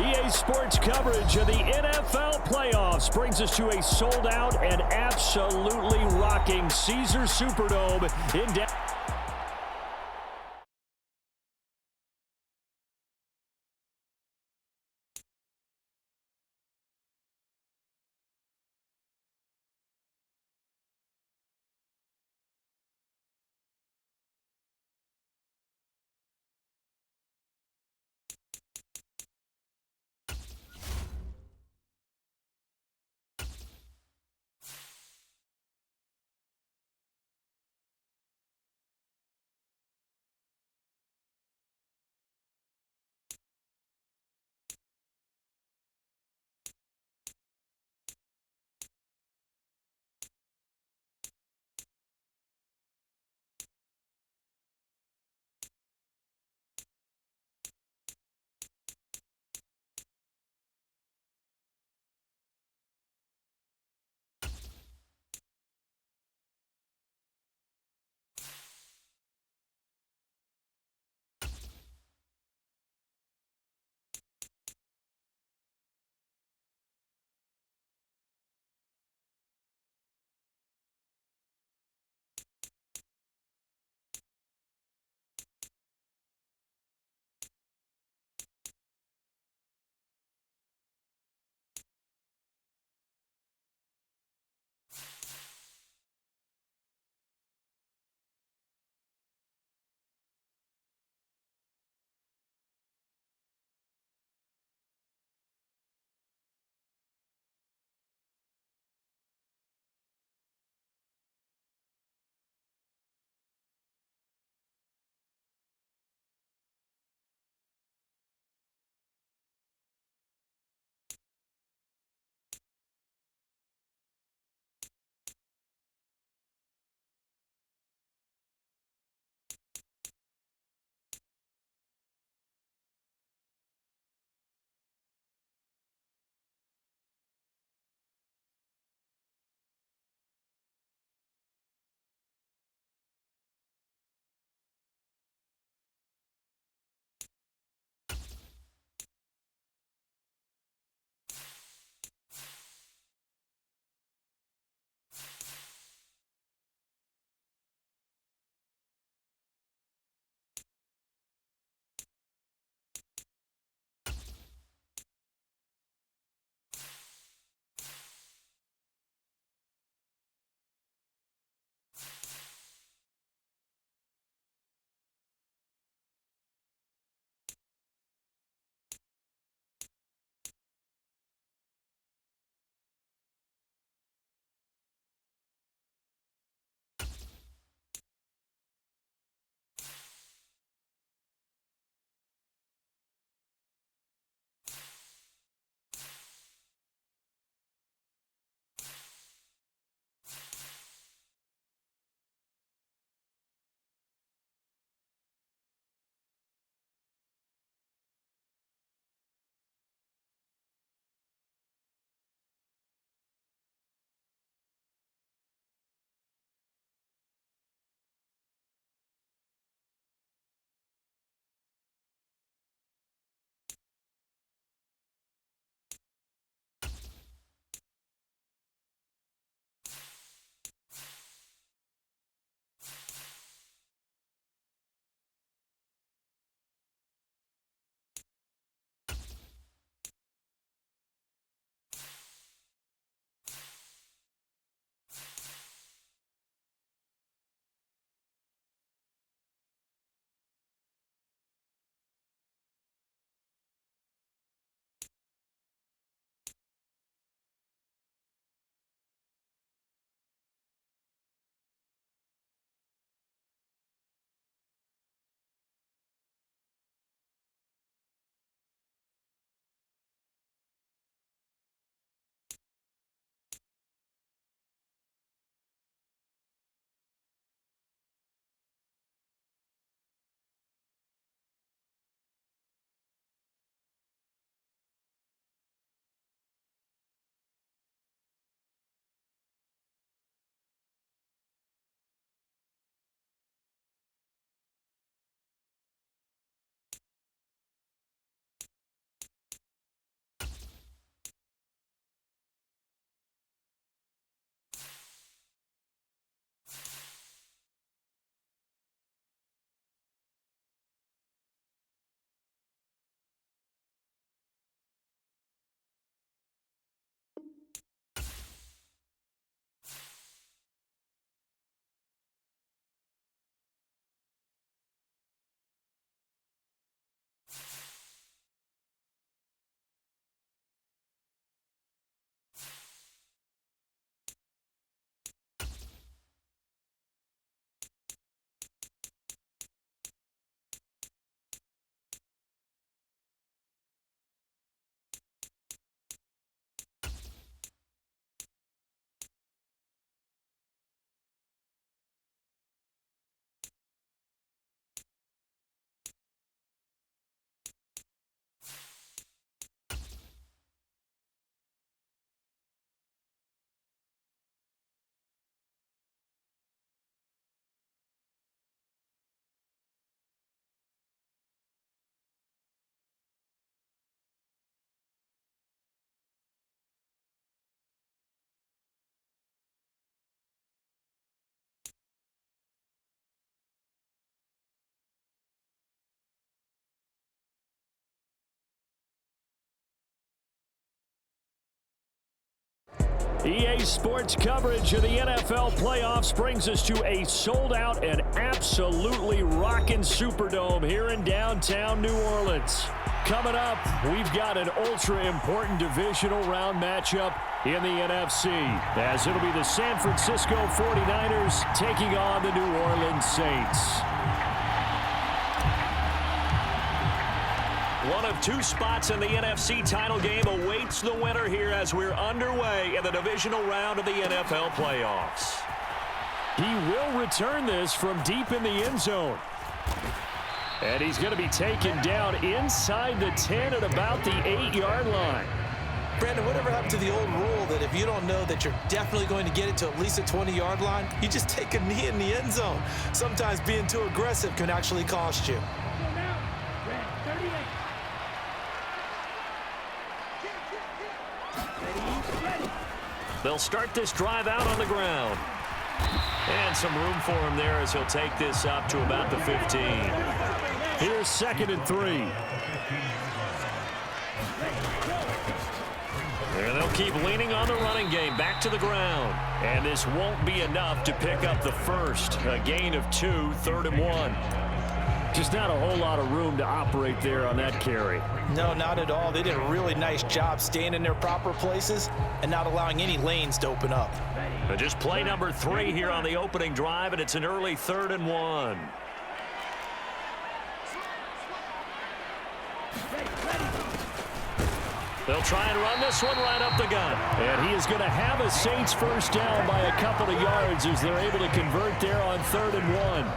EA Sports coverage of the NFL playoffs brings us to a sold-out and absolutely rocking Caesars Superdome in Dallas. EA Sports coverage of the NFL playoffs brings us to a sold-out and absolutely rocking Superdome here in downtown New Orleans. Coming up, we've got an ultra-important divisional round matchup in the NFC, as it'll be the San Francisco 49ers taking on the New Orleans Saints. One of two spots in the NFC title game awaits the winner here as we're underway in the divisional round of the NFL playoffs. He will return this from deep in the end zone. And he's going to be taken down inside the 10 at about the 8-yard line. Brandon, whatever happened to the old rule that if you don't know that you're definitely going to get it to at least a 20-yard line, you just take a knee in the end zone. Sometimes being too aggressive can actually cost you. They'll start this drive out on the ground. And some room for him there as he'll take this up to about the 15. Here's 2nd and 3. And they'll keep leaning on the running game back to the ground. And this won't be enough to pick up the first. A gain of 2, 3rd and 1. Just not a whole lot of room to operate there on that carry. No, not at all. They did a really nice job staying in their proper places and not allowing any lanes to open up. But just play number 3 here on the opening drive, and it's an early 3rd and 1. They'll try and run this one right up the gut. And he is going to have a Saints first down by a couple of yards as they're able to convert there on 3rd and 1.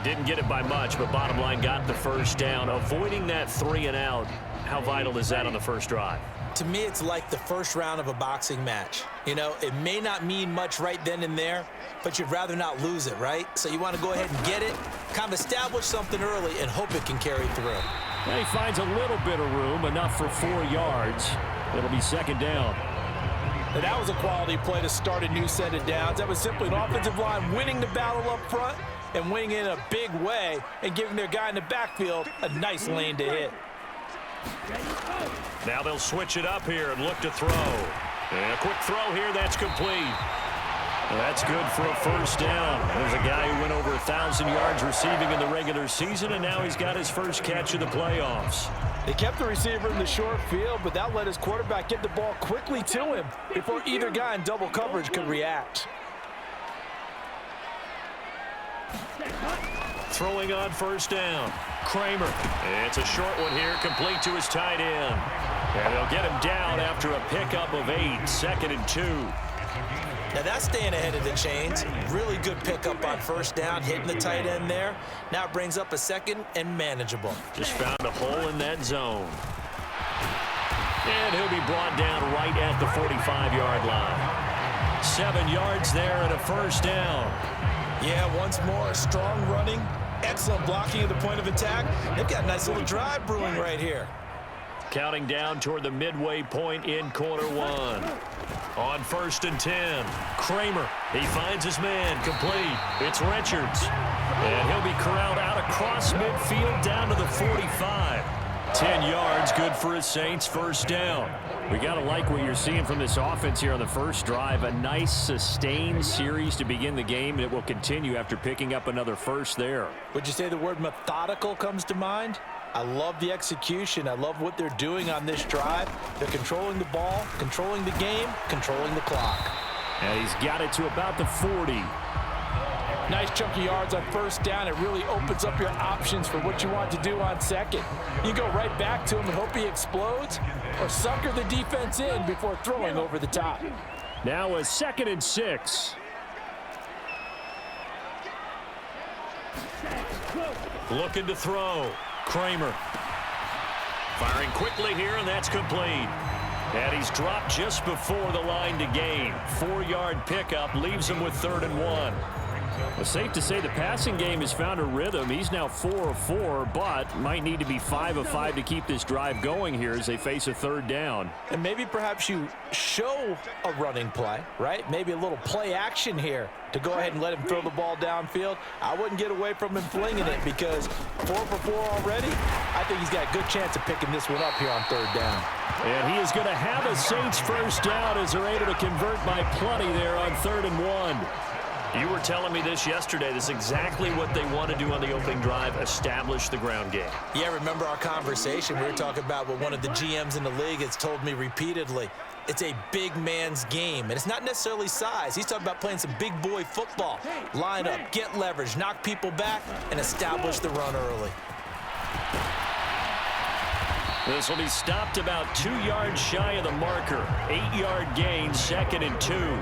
Didn't get it by much, but bottom line got the first down. Avoiding that 3 and out, how vital is that on the first drive? To me, it's like the first round of a boxing match. You know, it may not mean much right then and there, but you'd rather not lose it, right? So you want to go ahead and get it, kind of establish something early, and hope it can carry through. And he finds a little bit of room, enough for 4 yards. It'll be 2nd down. And that was a quality play to start a new set of downs. That was simply an offensive line winning the battle up front and winning in a big way and giving their guy in the backfield a nice lane to hit. Now they'll switch it up here and look to throw. And a quick throw here, that's complete. That's good for a first down. There's a guy who went over 1,000 yards receiving in the regular season, and now he's got his first catch of the playoffs. They kept the receiver in the short field, but that let his quarterback get the ball quickly to him before either guy in double coverage could react. Throwing on first down. Kramer. It's a short one here, complete to his tight end. And they'll get him down after a pickup of 8, 2nd and 2. Now that's staying ahead of the chains. Really good pickup on first down, hitting the tight end there. Now it brings up a 2nd and manageable. Just found a hole in that zone. And he'll be brought down right at the 45-yard line. 7 yards there and a first down. Yeah, once more, strong running, excellent blocking at the point of attack. They've got a nice little drive brewing right here. Counting down toward the midway point in quarter 1. On 1st and 10, Kramer. He finds his man, complete. It's Richards. And he'll be corralled out across midfield down to the 45. 10 yards, good for a Saints first down. We got to like what you're seeing from this offense here on the first drive. A nice sustained series to begin the game, and it will continue after picking up another first there. Would you say the word methodical comes to mind? I love the execution. I love what they're doing on this drive. They're controlling the ball, controlling the game, controlling the clock. And he's got it to about the 40. Nice chunky yards on first down. It really opens up your options for what you want to do on 2nd. You go right back to him and hope he explodes, or sucker the defense in before throwing over the top. Now a 2nd and 6. Looking to throw. Kramer. Firing quickly here, and that's complete. And he's dropped just before the line to gain. 4-yard pickup leaves him with 3rd and 1. Well, safe to say the passing game has found a rhythm. He's now 4 of 4, but might need to be 5 of 5 to keep this drive going here as they face a third down. And maybe perhaps you show a running play, right? Maybe a little play action here to go ahead and let him throw the ball downfield. I wouldn't get away from him flinging it because 4 for 4 already. I think he's got a good chance of picking this one up here on third down. And he is going to have a Saints first down as they're able to convert by plenty there on 3rd and 1. You were telling me this yesterday. This is exactly what they want to do on the opening drive, establish the ground game. Yeah, remember our conversation? We were talking about what one of the GMs in the league has told me repeatedly. It's a big man's game, and it's not necessarily size. He's talking about playing some big boy football. Line up, get leverage, knock people back, and establish the run early. This will be stopped about 2 yards shy of the marker. 8-yard gain, 2nd and 2.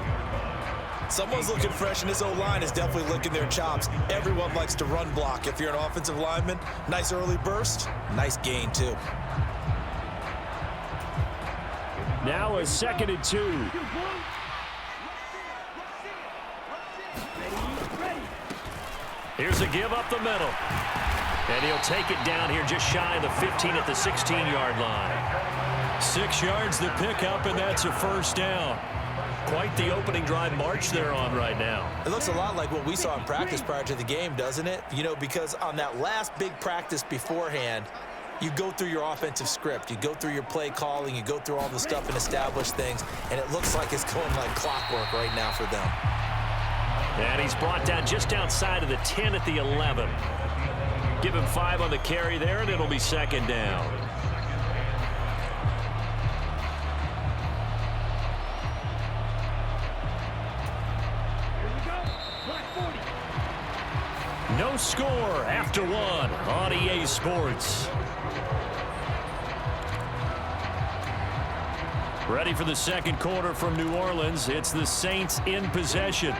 Someone's looking fresh, and this O-line is definitely licking their chops. Everyone likes to run block. If you're an offensive lineman, nice early burst, nice gain too. Now a 2nd and 2. Here's a give up the middle. And he'll take it down here just shy of the 15 at the 16-yard line. 6 yards the pickup, and that's a first down. Quite the opening drive march they're on right now. It looks a lot like what we saw in practice prior to the game, doesn't it? You know, because on that last big practice beforehand, you go through your offensive script. You go through your play calling. You go through all the stuff and establish things. And it looks like it's going like clockwork right now for them. And he's brought down just outside of the 10 at the 11. Give him 5 on the carry there, and it'll be 2nd down. No score after 1 on EA Sports. Ready for the second quarter from New Orleans. It's the Saints in possession.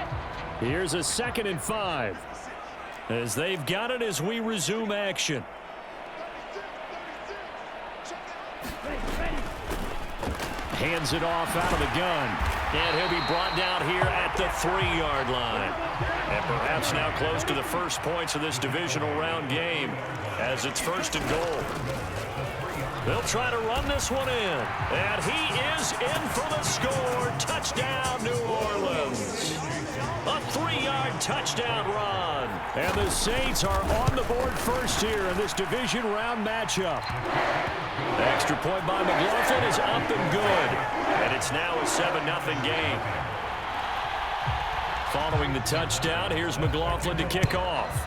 Here's a 2nd and 5. As they've got it as we resume action. Hands it off out of the gun. And he'll be brought down here at the 3-yard line. And perhaps now close to the first points of this divisional round game as it's 1st and goal. They'll try to run this one in. And he is in for the score. Touchdown, New Orleans. A 3-yard touchdown run. And the Saints are on the board first here in this division round matchup. The extra point by McLaughlin is up and good. And it's now a 7-0 game. Following the touchdown, here's McLaughlin to kick off.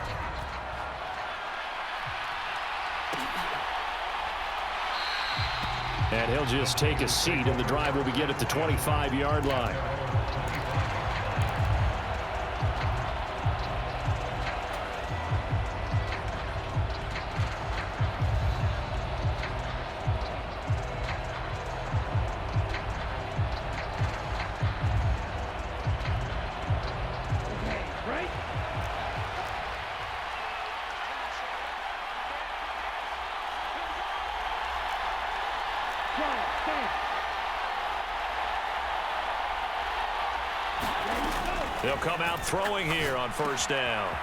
And he'll just take a seat, and the drive will begin at the 25-yard line. They'll come out throwing here on 1st down.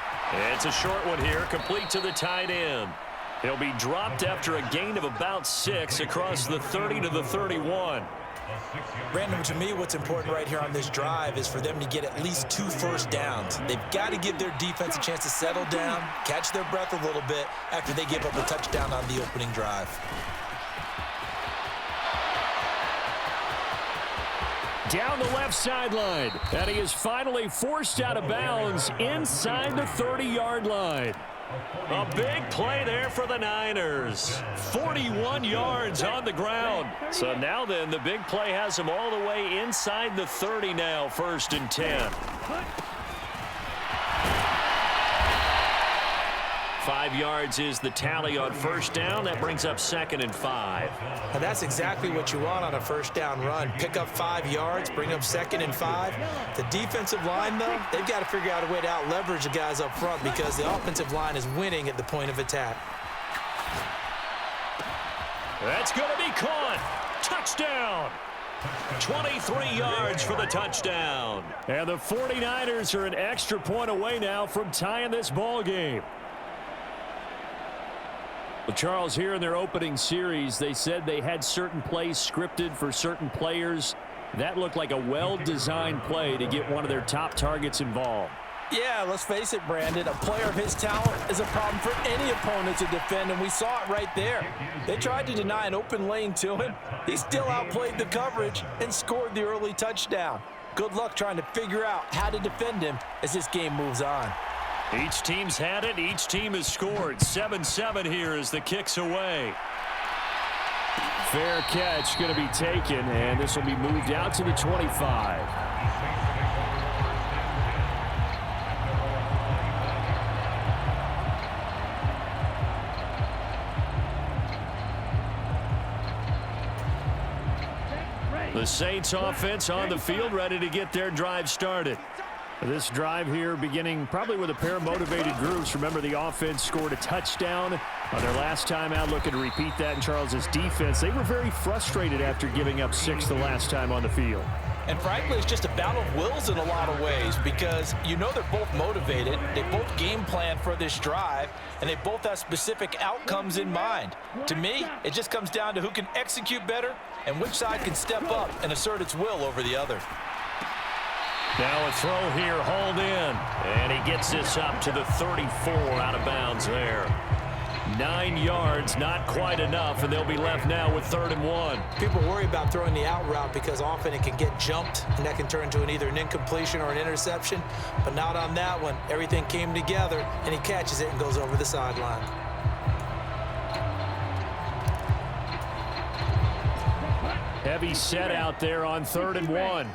It's a short one here, complete to the tight end. He'll be dropped after a gain of about 6 across the 30 to the 31. Brandon, to me, what's important right here on this drive is for them to get at least 2 first downs. They've got to give their defense a chance to settle down, catch their breath a little bit after they give up a touchdown on the opening drive. Down the left sideline, and he is finally forced out of bounds inside the 30-yard line. A big play there for the Niners. 41 yards on the ground. So now then, the big play has him all the way inside the 30 now, 1st and 10. 5 yards is the tally on 1st down. That brings up 2nd and 5. And that's exactly what you want on a 1st down run. Pick up 5 yards, bring up 2nd and 5. The defensive line, though, they've got to figure out a way to out-leverage the guys up front because the offensive line is winning at the point of attack. That's going to be caught. Touchdown. 23 yards for the touchdown. And the 49ers are an extra point away now from tying this ball game. Well, Charles, here in their opening series, they said they had certain plays scripted for certain players. That looked like a well-designed play to get one of their top targets involved. Yeah, let's face it, Brandon. A player of his talent is a problem for any opponent to defend, and we saw it right there. They tried to deny an open lane to him. He still outplayed the coverage and scored the early touchdown. Good luck trying to figure out how to defend him as this game moves on. Each team's had it. Each team has scored. 7-7 here as the kick's away. Fair catch going to be taken, and this will be moved out to the 25. The Saints offense on the field, ready to get their drive started. This drive here beginning probably with a pair of motivated groups. Remember, the offense scored a touchdown on their last time out, looking to repeat that in Charles's defense. They were very frustrated after giving up 6 the last time on the field. And frankly, it's just a battle of wills in a lot of ways because you know they're both motivated. They both game plan for this drive, and they both have specific outcomes in mind. To me, it just comes down to who can execute better and which side can step up and assert its will over the other. Now a throw here, hauled in. And he gets this up to the 34, out of bounds there. 9 yards, not quite enough, and they'll be left now with 3rd and 1. People worry about throwing the out route because often it can get jumped, and that can turn into either an incompletion or an interception. But not on that one. Everything came together, and he catches it and goes over the sideline. Heavy set out there on 3rd and 1.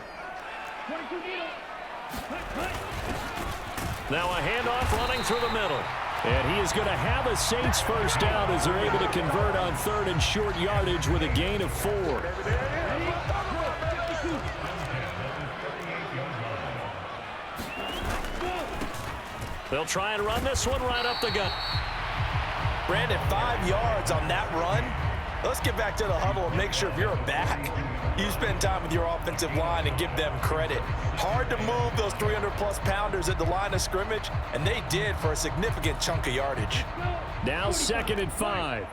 Now a handoff running through the middle. And he is going to have a Saints first down as they're able to convert on 3rd and short yardage with a gain of 4. They'll try and run this one right up the gut. Brandon, 5 yards on that run. Let's get back to the huddle and make sure if you're a back, you spend time with your offensive line and give them credit. Hard to move those 300-plus pounders at the line of scrimmage, and they did for a significant chunk of yardage. Now 2nd and 5.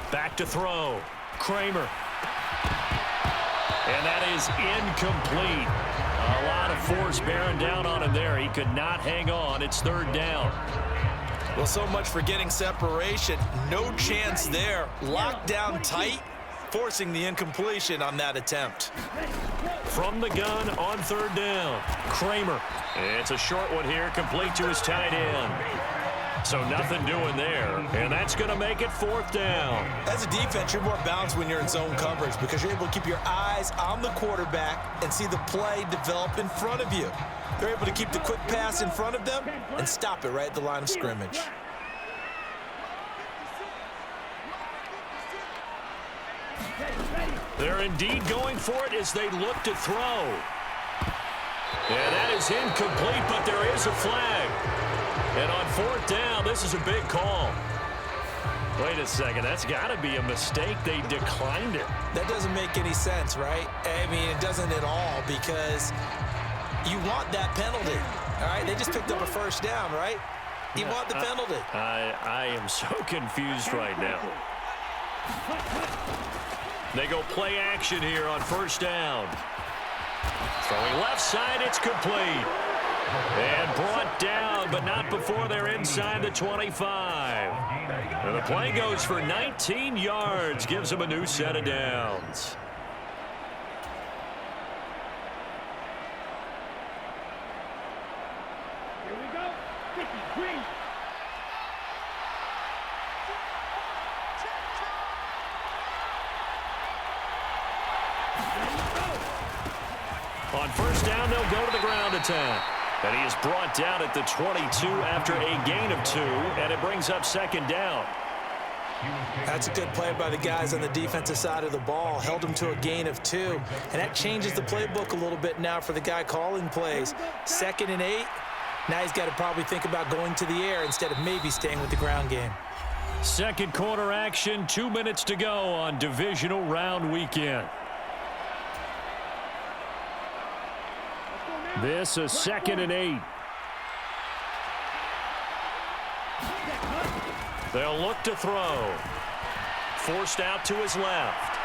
Back to throw. Kramer. And that is incomplete. A lot of force bearing down on him there. He could not hang on. It's 3rd down. Well, so much for getting separation. No chance there. Locked down tight, forcing the incompletion on that attempt. From the gun on 3rd down. Kramer. It's a short one here, complete to his tight end. So nothing doing there, and that's going to make it 4th down. As a defense, you're more balanced when you're in zone coverage because you're able to keep your eyes on the quarterback and see the play develop in front of you. They're able to keep the quick pass in front of them and stop it right at the line of scrimmage. They're indeed going for it as they look to throw. And that is incomplete, but there is a flag. And on 4th down, this is a big call. Wait a second, that's got to be a mistake. They declined it. That doesn't make any sense, right? I mean, it doesn't at all because you want that penalty, all right? They just picked up a 1st down, right? You want the penalty. I am so confused right now. They go play action here on 1st down. Throwing left side, it's complete. And brought down, but not before they're inside the 25. And the play goes for 19 yards, gives them a new set of downs. Here we go. 53. On 1st down, they'll go to the ground attack. And he is brought down at the 22 after a gain of 2, and it brings up 2nd down. That's a good play by the guys on the defensive side of the ball. Held him to a gain of 2. And that changes the playbook a little bit now for the guy calling plays. 2nd and 8. Now he's got to probably think about going to the air instead of maybe staying with the ground game. Second quarter action, 2 minutes to go on divisional round weekend. This is 2nd and 8. They'll look to throw. Forced out to his left.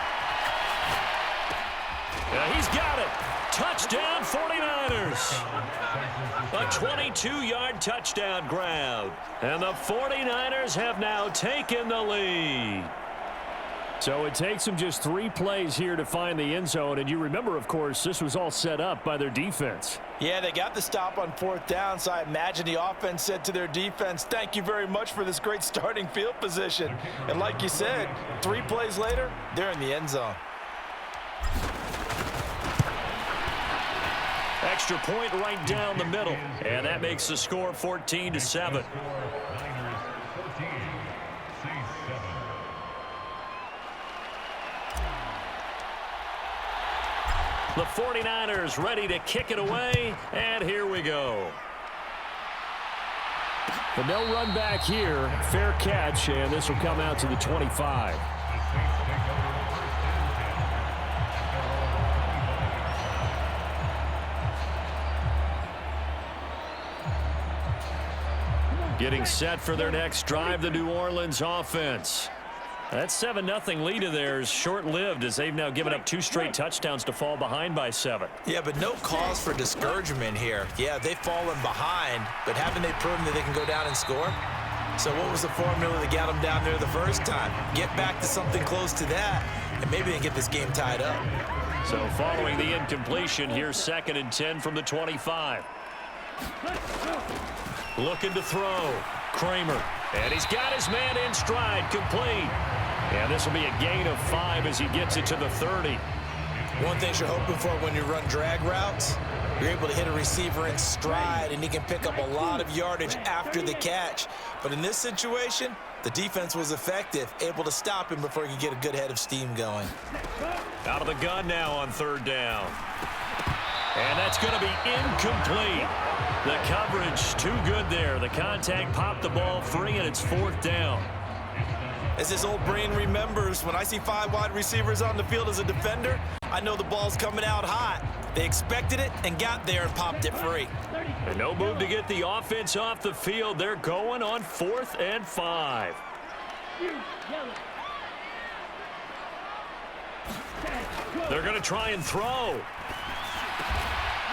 He's got it. Touchdown 49ers. A 22-yard touchdown grab. And the 49ers have now taken the lead. So it takes them just 3 plays here to find the end zone. And you remember, of course, this was all set up by their defense. Yeah, they got the stop on 4th down, so I imagine the offense said to their defense, thank you very much for this great starting field position. And like you said, 3 plays later, they're in the end zone. Extra point right down the middle. And that makes the score 14-7. The 49ers ready to kick it away, and here we go. But they'll run back here. Fair catch, and this will come out to the 25. Getting set for their next drive, the New Orleans offense. That 7-0 lead of theirs short-lived as they've now given up 2 straight touchdowns to fall behind by 7. Yeah, but no cause for discouragement here. Yeah, they've fallen behind, but haven't they proven that they can go down and score? So what was the formula that got them down there the first time? Get back to something close to that, and maybe they can get this game tied up. So following the incompletion, here's 2nd and 10 from the 25. Looking to throw. Kramer. And he's got his man in stride, complete. And this will be a gain of 5 as he gets it to the 30. One thing you're hoping for when you run drag routes, you're able to hit a receiver in stride, and he can pick up a lot of yardage after the catch. But in this situation, the defense was effective, able to stop him before he could get a good head of steam going. Out of the gun now on 3rd down. And that's going to be incomplete. The coverage too good there. The contact popped the ball free, and it's 4th down. As this old brain remembers, when I see 5 wide receivers on the field as a defender, I know the ball's coming out hot. They expected it and got there and popped it free. And no move to get the offense off the field. They're going on 4th and 5. They're going to try and throw.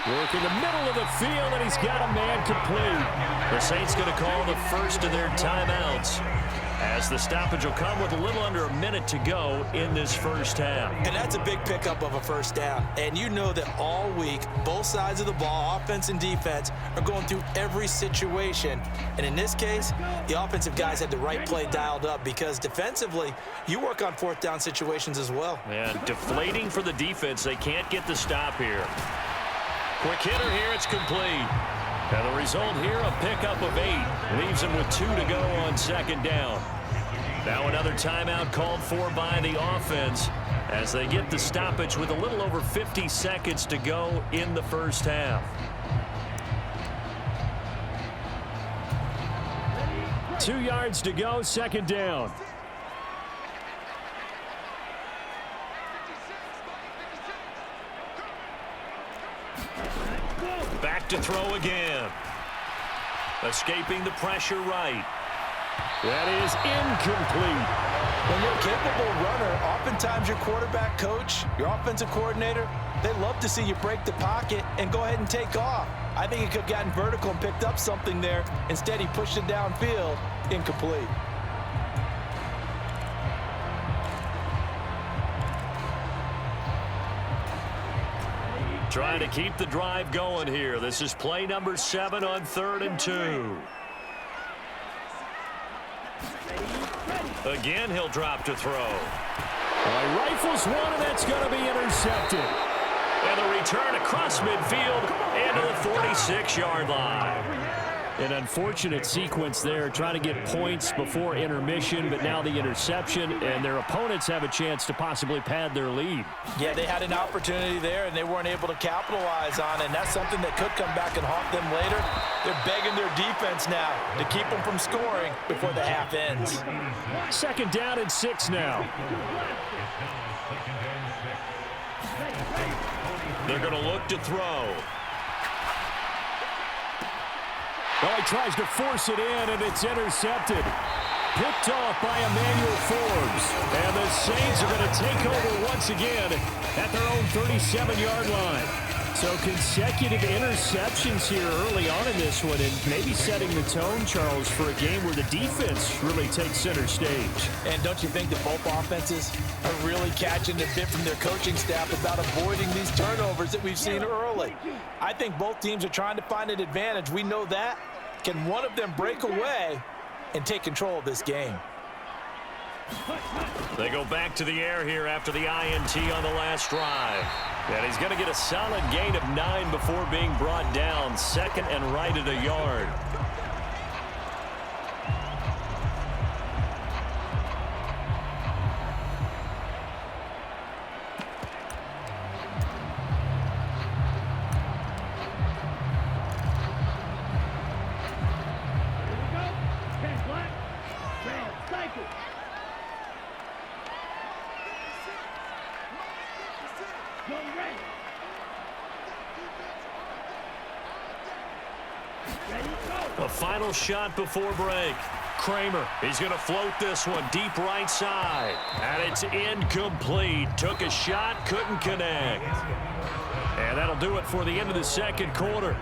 Work in the middle of the field, and he's got a man complete. The Saints going to call the first of their timeouts as the stoppage will come with a little under a minute to go in this first half. And that's a big pickup of a first down. And you know that all week, both sides of the ball, offense and defense, are going through every situation. And in this case, the offensive guys had the right play dialed up because defensively, you work on 4th down situations as well. And deflating for the defense. They can't get the stop here. Quick hitter here, it's complete. And the result here, a pickup of 8. Leaves him with 2 to go on 2nd down. Now another timeout called for by the offense as they get the stoppage with a little over 50 seconds to go in the first half. Two yards to go, 2nd down. Back to throw again. Escaping the pressure right. That is incomplete. When you're a capable runner, oftentimes your quarterback coach, your offensive coordinator, they love to see you break the pocket and go ahead and take off. I think he could have gotten vertical and picked up something there. Instead, he pushed it downfield, incomplete. Trying to keep the drive going here. This is play number 7 on 3rd and 2. Again, he'll drop to throw. Well, he rifles one, and that's going to be intercepted. And the return across midfield and to the 46-yard line. An unfortunate sequence there, trying to get points before intermission, but now the interception, and their opponents have a chance to possibly pad their lead. Yeah, they had an opportunity there, and they weren't able to capitalize on it, and that's something that could come back and haunt them later. They're begging their defense now to keep them from scoring before the half ends. 2nd down and 6 now. They're going to look to throw. Well, he tries to force it in, and it's intercepted. Picked off by Emmanuel Forbes. And the Saints are going to take over once again at their own 37-yard line. So consecutive interceptions here early on in this one, and maybe setting the tone, Charles, for a game where the defense really takes center stage. And don't you think that both offenses are really catching a bit from their coaching staff about avoiding these turnovers that we've seen early? I think both teams are trying to find an advantage. We know that. Can one of them break away and take control of this game? They go back to the air here after the INT on the last drive. And he's going to get a solid gain of 9 before being brought down. 2nd and right at a yard. A final shot before break. Kramer, he's going to float this one deep right side. And it's incomplete. Took a shot, couldn't connect. And that'll do it for the end of the 2nd quarter.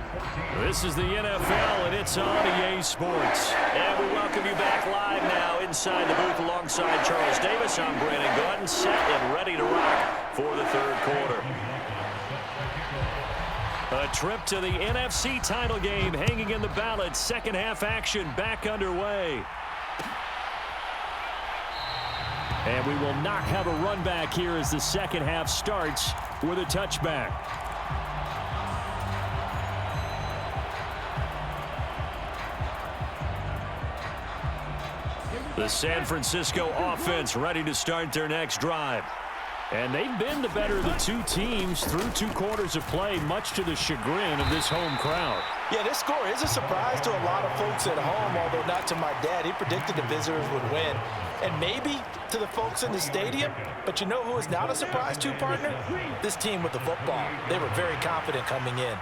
This is the NFL, and it's on EA Sports. And we welcome you back live now inside the booth alongside Charles Davis. I'm Brandon Gordon, set and ready to rock for the 3rd quarter. A trip to the NFC title game hanging in the balance. 2nd half action back underway. And we will not have a run back here as the 2nd half starts with a touchback. The San Francisco offense ready to start their next drive. And they've been the better of the two teams through 2 quarters of play, much to the chagrin of this home crowd. Yeah, this score is a surprise to a lot of folks at home, although not to my dad. He predicted the visitors would win. And maybe to the folks in the stadium, but you know who is not a surprise to, partner? This team with the football. They were very confident coming in.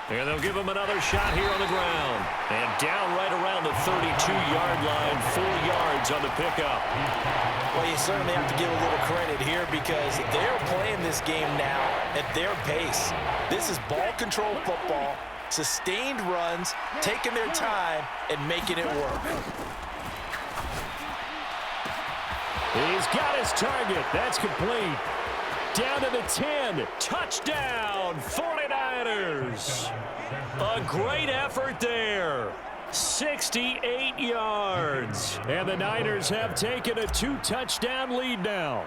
And they'll give him another shot here on the ground. And down right around the 32-yard line, 4 yards on the pickup. Well, you certainly have to give a little credit here because they're playing this game now at their pace. This is ball control football, sustained runs, taking their time, and making it work. He's got his target. That's complete. Down to the 10. Touchdown, 49ers. A great effort there. 68 yards. And the Niners have taken a 2-touchdown lead now.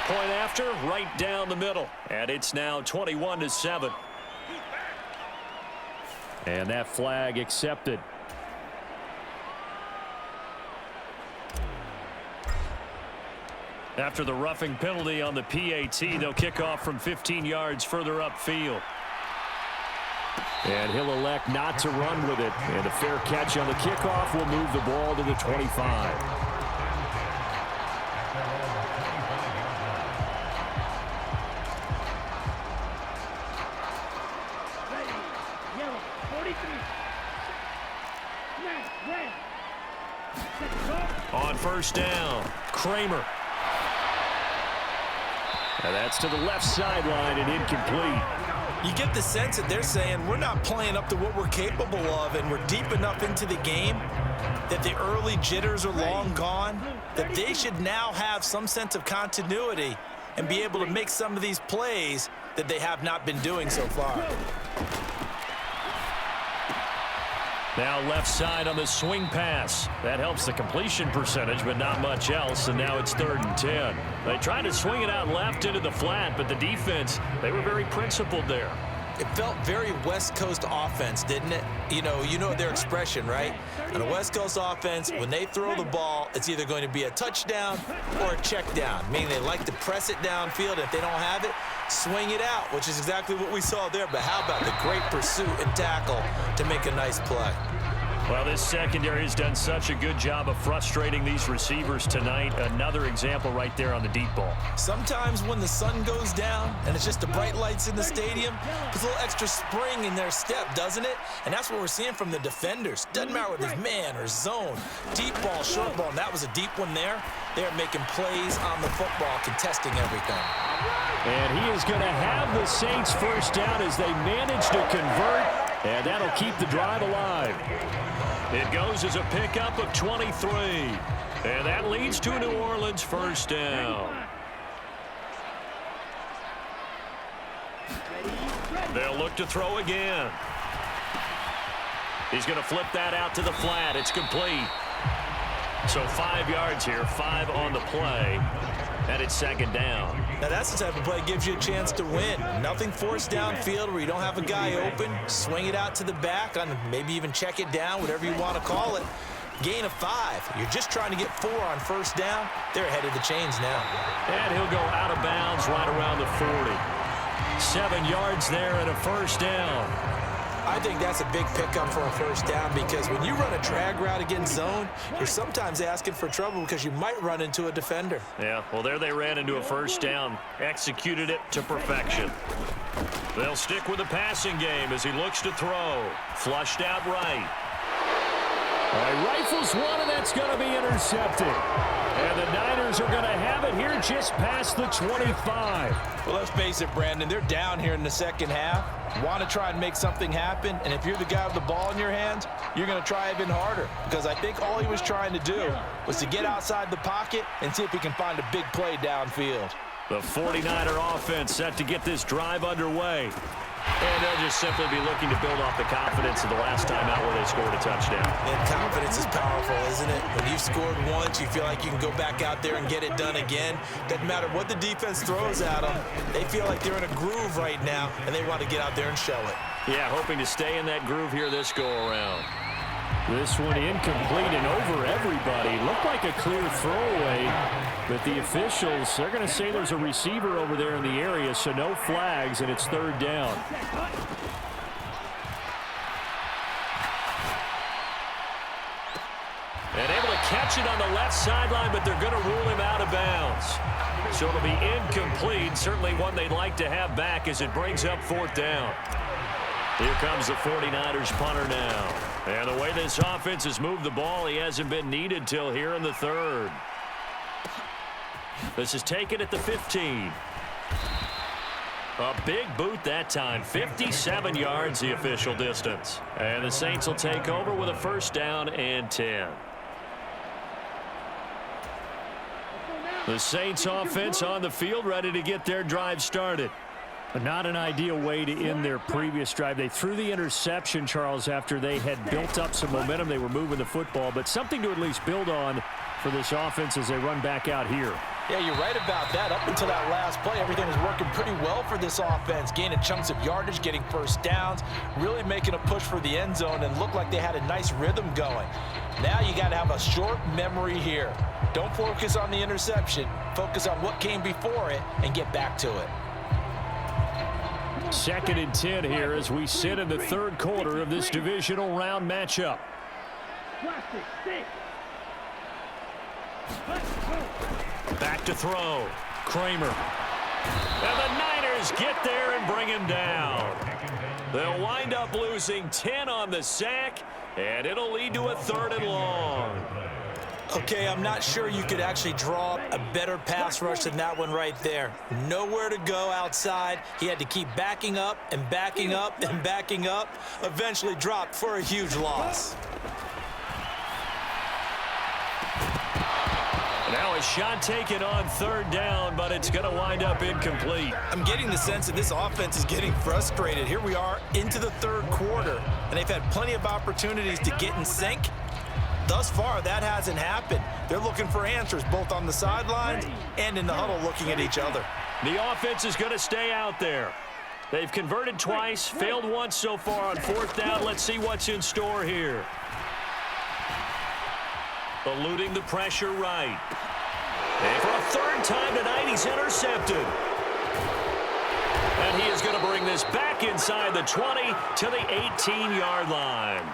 Point after, right down the middle. And it's now 21-7. And that flag accepted. After the roughing penalty on the PAT, they'll kick off from 15 yards further upfield. And he'll elect not to run with it. And a fair catch on the kickoff will move the ball to the 25. On 1st down, Kramer. And that's to the left sideline and incomplete. You get the sense that they're saying we're not playing up to what we're capable of, and we're deep enough into the game that the early jitters are long gone, that they should now have some sense of continuity and be able to make some of these plays that they have not been doing so far. Now left side on the swing pass. That helps the completion percentage, but not much else, and now it's 3rd and 10. They tried to swing it out left into the flat, but the defense, they were very principled there. It felt very West Coast offense, didn't it? You know their expression, right? On a West Coast offense, when they throw the ball, it's either going to be a touchdown or a check down, meaning they like to press it downfield. If they don't have it, swing it out, which is exactly what we saw there. But how about the great pursuit and tackle to make a nice play? Well, this secondary has done such a good job of frustrating these receivers tonight. Another example right there on the deep ball. Sometimes when the sun goes down and it's just the bright lights in the stadium, puts a little extra spring in their step, doesn't it? And that's what we're seeing from the defenders. Doesn't matter whether it's man or zone, deep ball, short ball, and that was a deep one there. They're making plays on the football, contesting everything. And he is going to have the Saints first down as they manage to convert, and that'll keep the drive alive. It goes as a pickup of 23, and that leads to New Orleans first down. They'll look to throw again. He's going to flip that out to the flat. It's complete. So 5 yards here, 5 on the play, and it's 2nd down. Now that's the type of play that gives you a chance to win. Nothing forced downfield where you don't have a guy open. Swing it out to the back, on maybe even check it down, whatever you want to call it. Gain of 5. You're just trying to get 4 on first down. They're ahead of the chains now. And he'll go out of bounds right around the 40. 7 yards there and a first down. I think that's a big pickup for a first down because when you run a drag route against zone, you're sometimes asking for trouble because you might run into a defender. Yeah, well, there they ran into a first down. Executed it to perfection. They'll stick with the passing game as he looks to throw. Flushed out right. Rifles one, and that's going to be intercepted. And the Niners are going to have it here just past the 25. Well, let's face it, Brandon, they're down here in the second half. Want to try and make something happen, and if you're the guy with the ball in your hands, you're going to try even harder because I think all he was trying to do was to get outside the pocket and see if he can find a big play downfield. The 49er offense set to get this drive underway. And they'll just simply be looking to build off the confidence of the last time out where they scored a touchdown. And confidence is powerful, isn't it? When you've scored once, you feel like you can go back out there and get it done again. Doesn't matter what the defense throws at them. They feel like they're in a groove right now, and they want to get out there and show it. Yeah, hoping to stay in that groove here this go-around. This one incomplete and over everybody. Looked like a clear throwaway, but the officials, they're going to say there's a receiver over there in the area, so no flags, and it's 3rd down. And able to catch it on the left sideline, but they're going to rule him out of bounds. So it'll be incomplete, certainly one they'd like to have back as it brings up 4th down. Here comes the 49ers punter now. And the way this offense has moved the ball, he hasn't been needed till here in the 3rd. This is taken at the 15. A big boot that time. 57 yards the official distance. And the Saints will take over with a first down and 10. The Saints offense on the field ready to get their drive started. Not an ideal way to end their previous drive. They threw the interception, Charles, after they had built up some momentum. They were moving the football, but something to at least build on for this offense as they run back out here. Yeah, you're right about that. Up until that last play, everything was working pretty well for this offense, gaining chunks of yardage, getting first downs, really making a push for the end zone, and looked like they had a nice rhythm going. Now you got to have a short memory here. Don't focus on the interception. Focus on what came before it and get back to it. 2nd and 10 here as we sit in the 3rd quarter of this divisional round matchup. Back to throw. Kramer. And the Niners get there and bring him down. They'll wind up losing 10 on the sack, and it'll lead to a 3rd and long. Okay, I'm not sure you could actually draw a better pass rush than that one right there. Nowhere to go outside. He had to keep backing up and backing up and backing up. Eventually dropped for a huge loss. Now a shot taken on third down, but it's going to wind up incomplete. I'm getting the sense that this offense is getting frustrated. Here we are into the third quarter, and they've had plenty of opportunities to get in sync. Thus far, that hasn't happened. They're looking for answers both on the sidelines and in the huddle looking at each other. The offense is going to stay out there. They've converted twice, failed once so far on fourth down. Let's see what's in store here. Eluding the pressure right. And for a third time tonight, he's intercepted. And he is going to bring this back inside the 20 to the 18-yard line.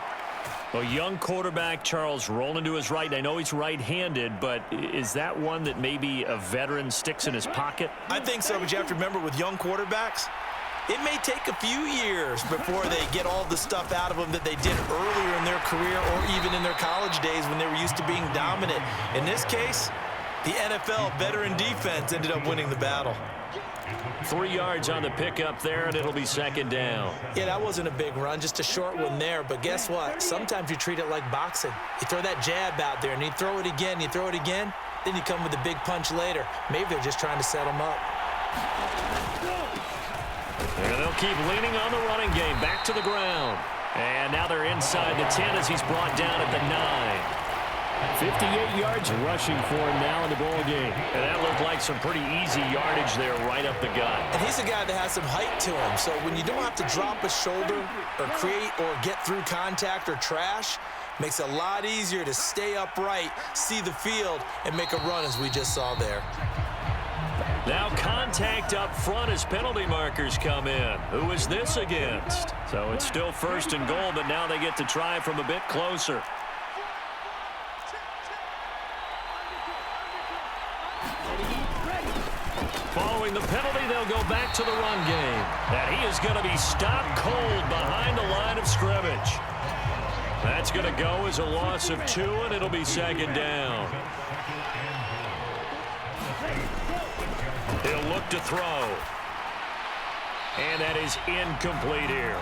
A young quarterback, Charles, rolling to his right. I know he's right-handed, but is that one that maybe a veteran sticks in his pocket? I think so, but you have to remember with young quarterbacks, it may take a few years before they get all the stuff out of them that they did earlier in their career or even in their college days when they were used to being dominant. In this case, the NFL veteran defense ended up winning the battle. 3 yards on the pickup there, and it'll be second down. Yeah, that wasn't a big run, just a short one there. But guess what? Sometimes you treat it like boxing. You throw that jab out there, and you throw it again, then you come with a big punch later. Maybe they're just trying to set them up. And they'll keep leaning on the running game. Back to the ground. And now they're inside the 10 as he's brought down at the 9. 58 yards rushing for him now in the ball game. And that looked like some pretty easy yardage there right up the gut. And he's a guy that has some height to him. So when you don't have to drop a shoulder or create or get through contact or trash, makes it a lot easier to stay upright, see the field, and make a run as we just saw there. Now contact up front as penalty markers come in. Who is this against? So it's still first and goal, but now they get to try from a bit closer. Following the penalty, they'll go back to the run game. And he is going to be stopped cold behind the line of scrimmage. That's going to go as a loss of 2, and it'll be second down. He'll look to throw. And that is incomplete here.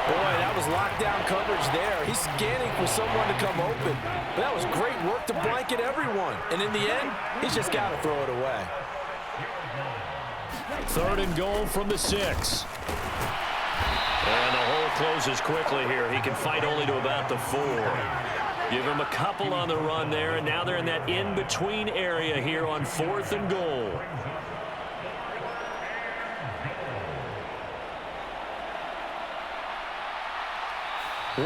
Boy, that was lockdown coverage there. He's scanning for someone to come open. But that was great work to blanket everyone. And in the end, he's just got to throw it away. Third and goal from the 6. And the hole closes quickly here. He can fight only to about the 4. Give him a couple on the run there, and now they're in that in-between area here on 4th and goal.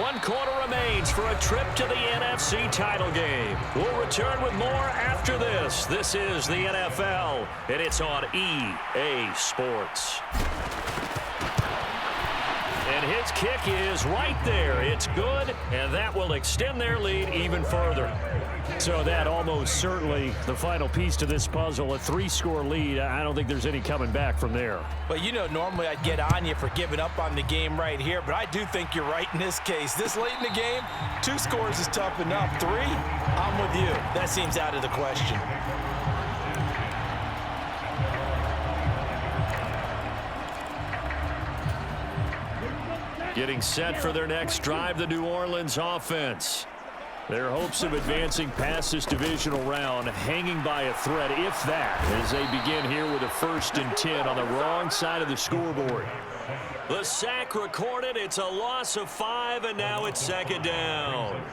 One quarter remains for a trip to the NFC title game. We'll return with more after this. This is the NFL, and it's on EA Sports. And his kick is right there. It's good, and that will extend their lead even further. So that almost certainly the final piece to this puzzle, a 3-score lead. I don't think there's any coming back from there. Well, you know, normally I'd get on you for giving up on the game right here, but I do think you're right in this case. This late in the game, 2 scores is tough enough. 3, I'm with you. That seems out of the question. Getting set for their next drive, the New Orleans offense. Their hopes of advancing past this divisional round hanging by a thread, if that, as they begin here with a 1st and 10 on the wrong side of the scoreboard. The sack recorded. It's a loss of 5, and now it's second down.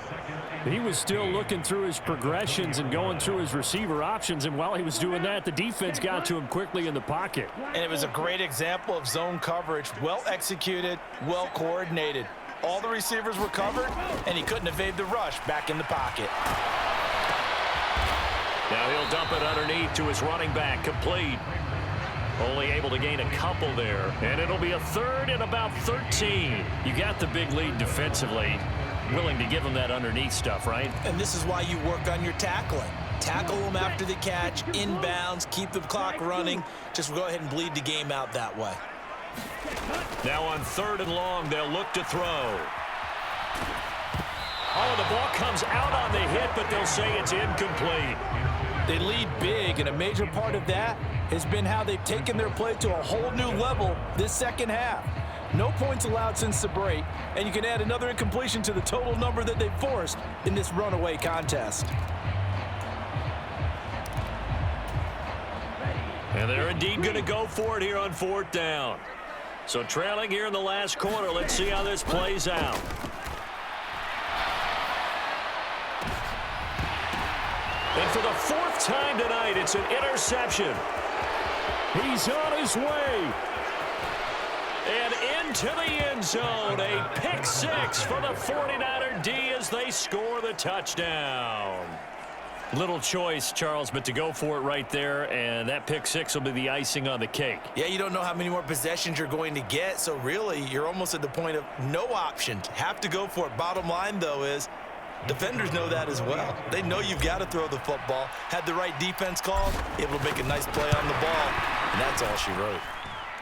He was still looking through his progressions and going through his receiver options, and while he was doing that, the defense got to him quickly in the pocket. And it was a great example of zone coverage, well executed, well coordinated. All the receivers were covered, and he couldn't evade the rush back in the pocket. Now he'll dump it underneath to his running back, complete. Only able to gain a couple there, and it'll be a 3rd and about 13. You got the big lead defensively. Willing to give him that underneath stuff, right? And this is why you work on your tackling. Tackle them after the catch, inbounds, keep the clock running. Just go ahead and bleed the game out that way. Now on 3rd and long, they'll look to throw. Oh, the ball comes out on the hit, but they'll say it's incomplete. They lead big, and a major part of that has been how they've taken their play to a whole new level this second half. No points allowed since the break, and you can add another incompletion to the total number that they've forced in this runaway contest. And they're indeed going to go for it here on 4th down. So trailing here in the last quarter. Let's see how this plays out. And for the 4th time tonight, it's an interception. He's on his way. And into the end zone. A pick 6 for the 49er D as they score the touchdown. Little choice, Charles, but to go for it right there, and that pick 6 will be the icing on the cake. Yeah, you don't know how many more possessions you're going to get, so really you're almost at the point of no option. Have to go for it. Bottom line, though, is defenders know that as well. They know you've got to throw the football. Had the right defense called, able to make a nice play on the ball, and that's all she wrote.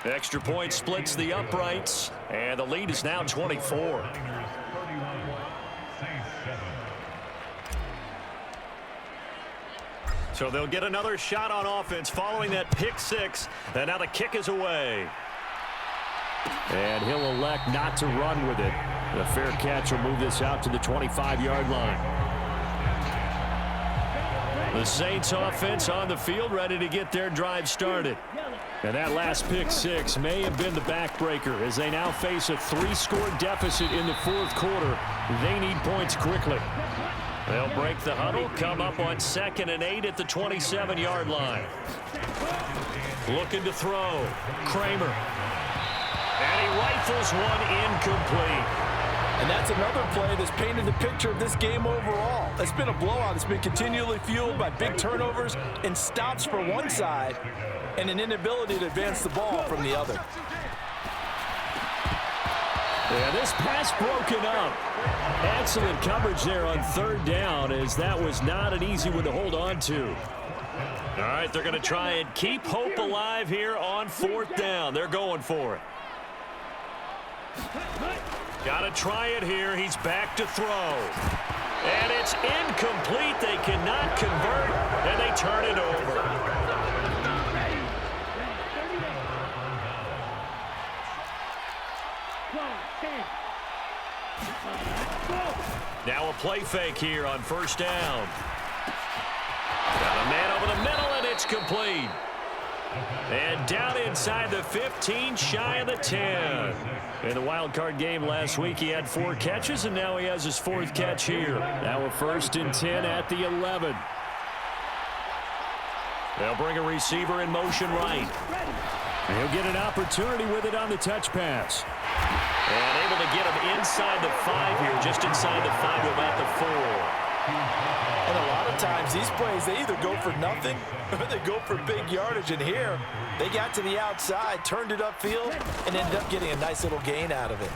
Extra point splits the uprights, and the lead is now 24. So they'll get another shot on offense following that pick 6, and now the kick is away. And he'll elect not to run with it. The fair catch will move this out to the 25-yard line. The Saints offense on the field, ready to get their drive started. And that last pick 6 may have been the backbreaker as they now face a 3-score deficit in the 4th quarter. They need points quickly. They'll break the huddle, come up on 2nd and 8 at the 27-yard line. Looking to throw. Kramer. And he rifles one incomplete. And that's another play that's painted the picture of this game overall. It's been a blowout. It's been continually fueled by big turnovers and stops for one side and an inability to advance the ball from the other. Yeah, this pass broken up. Excellent coverage there on 3rd down, as that was not an easy one to hold on to. All right, they're going to try and keep hope alive here on 4th down. They're going for it. Got to try it here. He's back to throw. And it's incomplete. They cannot convert, and they turn it over. Now a play fake here on 1st down. Got a man over the middle, and it's complete. And down inside the 15, shy of the 10. In the wild card game last week, he had 4 catches, and now he has his 4th catch here. Now a 1st and 10 at the 11. They'll bring a receiver in motion right. And he'll get an opportunity with it on the touch pass. And able to get him inside the 5 here, just inside the 5 to about the 4. And a lot of times these plays, they either go for nothing or they go for big yardage. And here, they got to the outside, turned it upfield, and ended up getting a nice little gain out of it.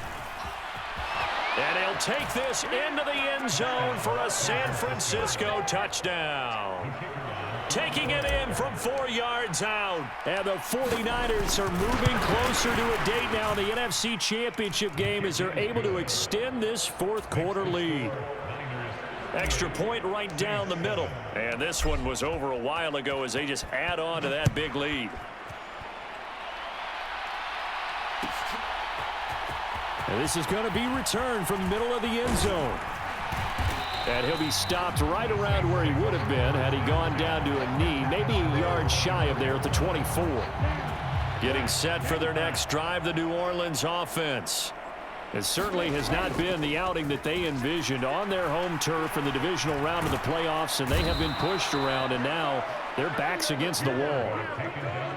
And he'll take this into the end zone for a San Francisco touchdown. Taking it in from 4 yards out. And the 49ers are moving closer to a date now in the NFC Championship game as they're able to extend this 4th quarter lead. Extra point right down the middle. And this one was over a while ago as they just add on to that big lead. And this is going to be returned from the middle of the end zone. And he'll be stopped right around where he would have been had he gone down to a knee, maybe a yard shy of there at the 24. Getting set for their next drive, the New Orleans offense. It certainly has not been the outing that they envisioned on their home turf in the divisional round of the playoffs, and they have been pushed around, and now their backs against the wall.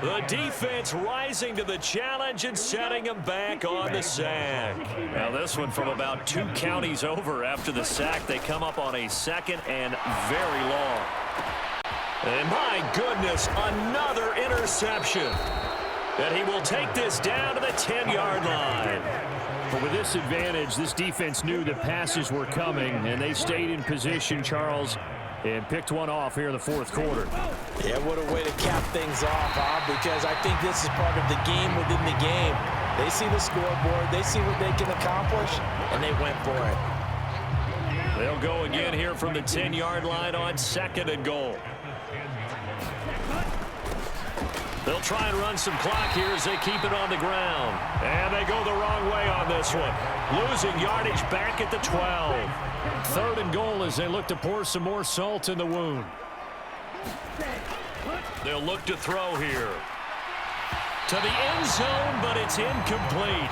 The defense rising to the challenge and setting them back on the sack. Now this one from about 2 counties over after the sack. They come up on a 2nd and very long. And my goodness, another interception. And he will take this down to the 10-yard line. But with this advantage, this defense knew that passes were coming, and they stayed in position, Charles, and picked one off here in the 4th quarter. Yeah, what a way to cap things off, Bob, because I think this is part of the game within the game. They see the scoreboard, they see what they can accomplish, and they went for it. They'll go again here from the 10-yard line on 2nd and goal. They'll try and run some clock here as they keep it on the ground. And they go the wrong way on this one. Losing yardage back at the 12. 3rd and goal as they look to pour some more salt in the wound. They'll look to throw here. To the end zone, but it's incomplete.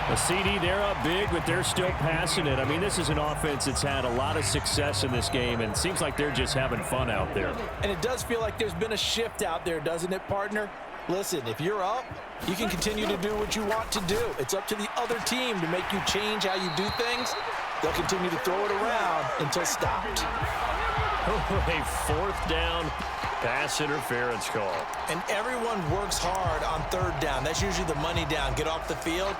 A CD, they're up big, but they're still passing it. I mean, this is an offense that's had a lot of success in this game, and it seems like they're just having fun out there. And it does feel like there's been a shift out there, doesn't it, partner? Listen, if you're up, you can continue to do what you want to do. It's up to the other team to make you change how you do things. They'll continue to throw it around until stopped. A fourth down pass interference call. And everyone works hard on third down. That's usually the money down. Get off the field.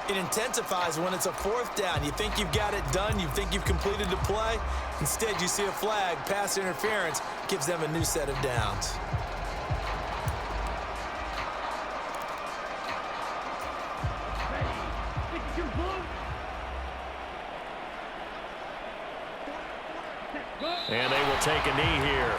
It intensifies when it's a fourth down. You think you've got it done. You think you've completed the play. Instead, you see a flag. Pass interference gives them a new set of downs. And they will take a knee here.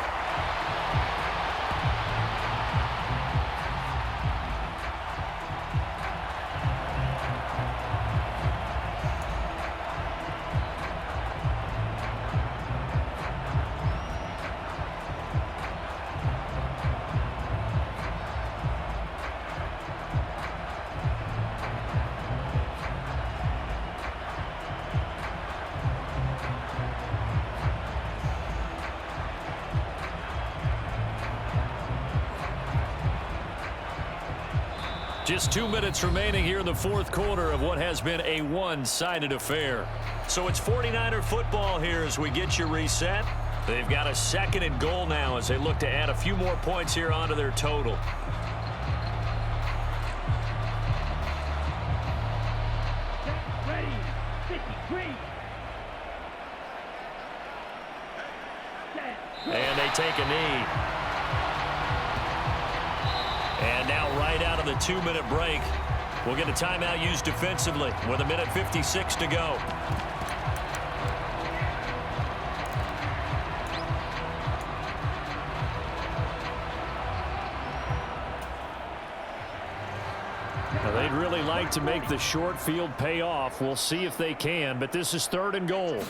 Just 2 minutes remaining here in the fourth quarter of what has been a one-sided affair. So it's 49er football here as we get you reset. They've got a 2nd and goal now as they look to add a few more points here onto their total. Ready, 53. And they take a knee. And now right out of the 2-minute break, we'll get a timeout used defensively with 1:56 to go. Now, they'd really like to make the short field pay off. We'll see if they can, but this is 3rd and goal.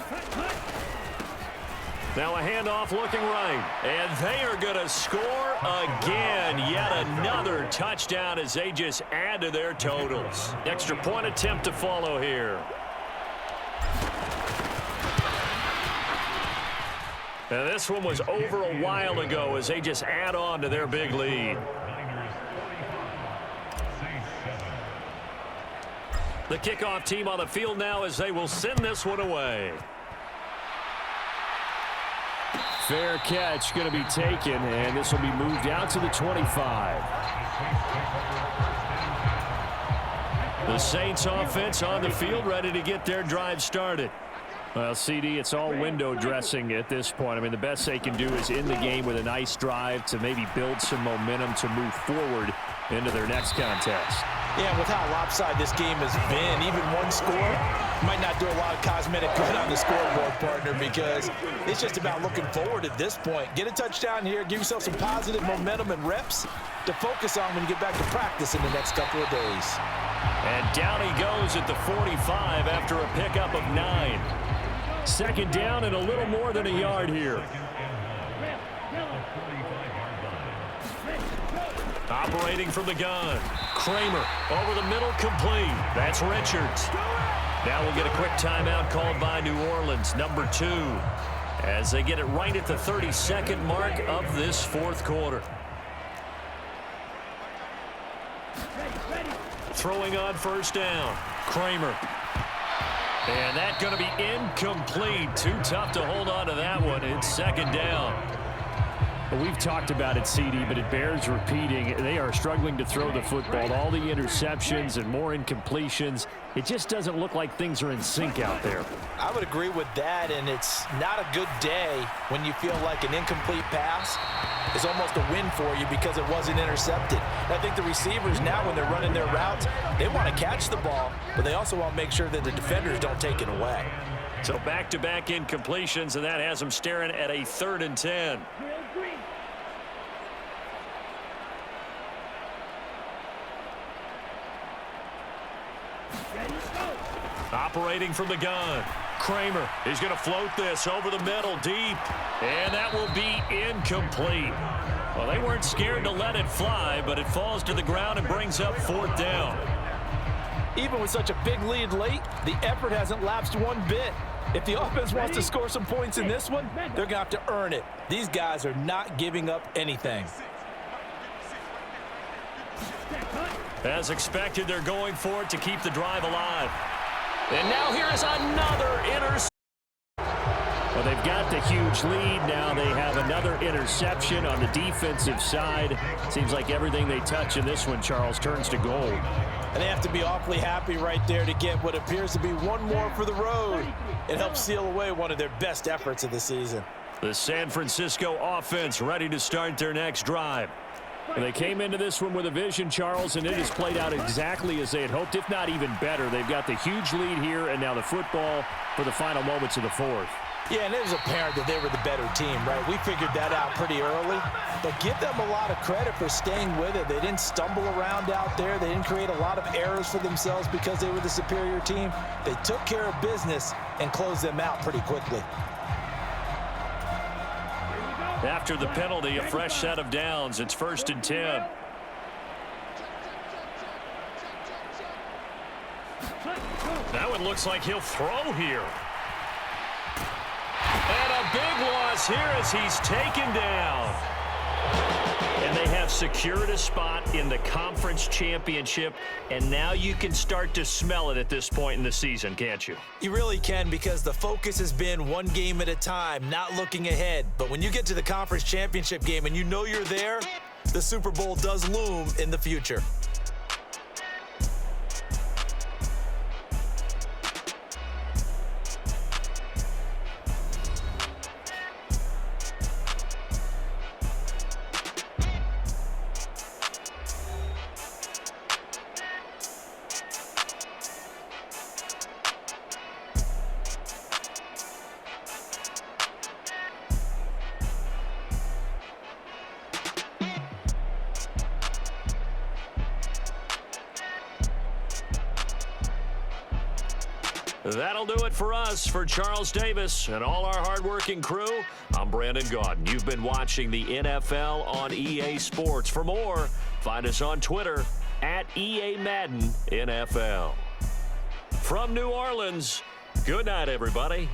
Now a handoff looking right. And they are going to score again. Yet another touchdown as they just add to their totals. Extra point attempt to follow here. And this one was over a while ago as they just add on to their big lead. The kickoff team on the field now as they will send this one away. Fair catch going to be taken, and this will be moved out to the 25. The Saints offense on the field ready to get their drive started. Well, CD, it's all window dressing at this point. I mean, the best they can do is end the game with a nice drive to maybe build some momentum to move forward into their next contest. Yeah, with how lopsided this game has been, even one score might not do a lot of cosmetic good on the scoreboard, partner, because it's just about looking forward at this point. Get a touchdown here, give yourself some positive momentum and reps to focus on when you get back to practice in the next couple of days. And down he goes at the 45 after a pickup of 9. 2nd down and a little more than a yard here. Operating from the gun. Kramer over the middle, complete. That's Richards. Now we'll get a quick timeout called by New Orleans, number 2, as they get it right at the 32nd mark of this fourth quarter. Throwing on 1st down. Kramer. And that's going to be incomplete. Too tough to hold on to that one. It's 2nd down. Well, we've talked about it, CD, but it bears repeating. They are struggling to throw the football. All the interceptions and more incompletions. It just doesn't look like things are in sync out there. I would agree with that, and it's not a good day when you feel like an incomplete pass is almost a win for you because it wasn't intercepted. And I think the receivers now, when they're running their routes, they want to catch the ball, but they also want to make sure that the defenders don't take it away. So back-to-back incompletions, and that has them staring at a 3rd and 10. Operating from the gun. Kramer, he's going to float this over the middle, deep. And that will be incomplete. Well, they weren't scared to let it fly, but it falls to the ground and brings up 4th down. Even with such a big lead late, the effort hasn't lapsed one bit. If the offense wants to score some points in this one, they're going to have to earn it. These guys are not giving up anything. As expected, they're going for it to keep the drive alive. And now here is another interception. Well, they've got the huge lead. Now they have another interception on the defensive side. Seems like everything they touch in this one, Charles, turns to gold. And they have to be awfully happy right there to get what appears to be one more for the road. It helps seal away one of their best efforts of the season. The San Francisco offense ready to start their next drive. And they came into this one with a vision, Charles, and it has played out exactly as they had hoped, if not even better. They've got the huge lead here, and now the football for the final moments of the 4th. Yeah, and it was apparent that they were the better team, right? We figured that out pretty early. But give them a lot of credit for staying with it. They didn't stumble around out there. They didn't create a lot of errors for themselves because they were the superior team. They took care of business and closed them out pretty quickly. After the penalty, a fresh set of downs. It's 1st and 10. That one looks like he'll throw here. And a big loss here as he's taken down. And they have secured a spot in the conference championship, and now you can start to smell it at this point in the season, can't you? You really can, because the focus has been one game at a time, not looking ahead. But when you get to the conference championship game and you know you're there, the Super Bowl does loom in the future. That'll do it for us. For Charles Davis and all our hardworking crew, I'm Brandon Gaudin. You've been watching the NFL on EA Sports. For more, find us on Twitter at EA Madden NFL. From New Orleans, good night, everybody.